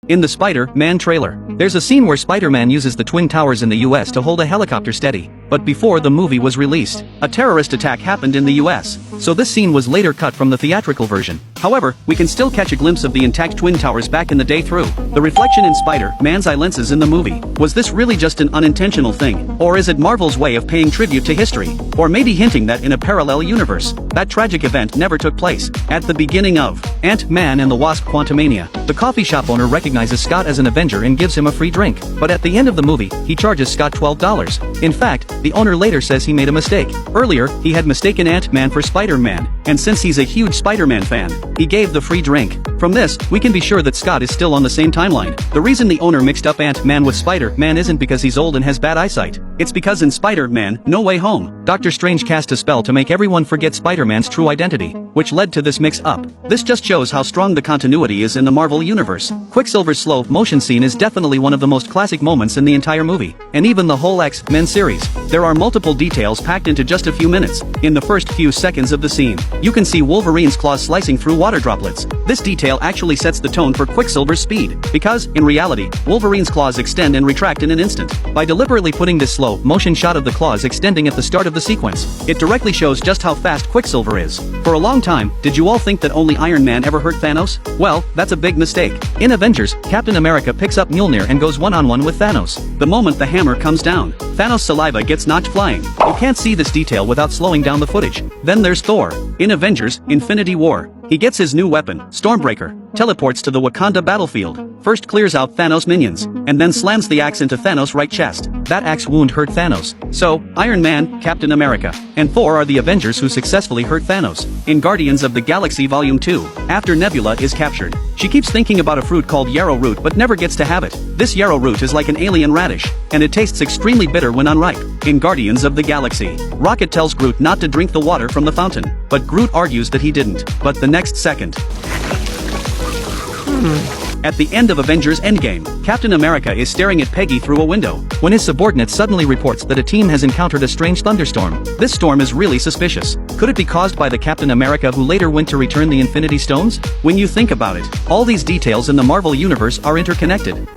In the Spider-Man trailer, there's a scene where Spider-Man uses the Twin Towers in the US to hold a helicopter steady. But before the movie was released, a terrorist attack happened in the US, so this scene was later cut from the theatrical version. However, we can still catch a glimpse of the intact Twin Towers back in the day through the reflection in Spider-Man's eye lenses in the movie. Was this really just an unintentional thing? Or is it Marvel's way of paying tribute to history? Or maybe hinting that in a parallel universe, that tragic event never took place? At the beginning of Ant-Man and the Wasp: Quantumania, the coffee shop owner recognizes Scott as an Avenger and gives him a free drink. But at the end of the movie, he charges Scott $12. In fact, the owner later says he made a mistake. Earlier, he had mistaken Ant-Man for Spider-Man, and since he's a huge Spider-Man fan, he gave the free drink. From this, we can be sure that Scott is still on the same timeline. The reason the owner mixed up Ant-Man with Spider-Man isn't because he's old and has bad eyesight. It's because in Spider-Man: No Way Home, Doctor Strange cast a spell to make everyone forget Spider-Man's true identity, which led to this mix-up. This just shows how strong the continuity is in the Marvel Universe. Quicksilver's slow motion scene is definitely one of the most classic moments in the entire movie, and even the whole X-Men series. There are multiple details packed into just a few minutes. In the first few seconds of the scene, you can see Wolverine's claws slicing through water droplets. This detail actually sets the tone for Quicksilver's speed, because, in reality, Wolverine's claws extend and retract in an instant. By deliberately putting this slow motion shot of the claws extending at the start of the sequence, it directly shows just how fast Quicksilver is. For a long time, did you all think that only Iron Man ever hurt Thanos? Well, that's a big mistake. In Avengers, Captain America picks up Mjolnir and goes one-on-one with Thanos. The moment the hammer comes down, Thanos' saliva gets knocked flying. You can't see this detail without slowing down the footage. Then there's Thor. In Avengers: Infinity War, he gets his new weapon, Stormbreaker, teleports to the Wakanda battlefield, first clears out Thanos' minions, and then slams the axe into Thanos' right chest. That axe wound hurt Thanos. So, Iron Man, Captain America, and Thor are the Avengers who successfully hurt Thanos. In Guardians of the Galaxy Volume 2, after Nebula is captured, she keeps thinking about a fruit called yarrow root but never gets to have it. This yarrow root is like an alien radish, and it tastes extremely bitter when unripe. In Guardians of the Galaxy, Rocket tells Groot not to drink the water from the fountain, but Groot argues that he didn't. But the next second, at the end of Avengers Endgame, Captain America is staring at Peggy through a window, when his subordinate suddenly reports that a team has encountered a strange thunderstorm. This storm is really suspicious. Could it be caused by the Captain America who later went to return the Infinity Stones? When you think about it, all these details in the Marvel Universe are interconnected.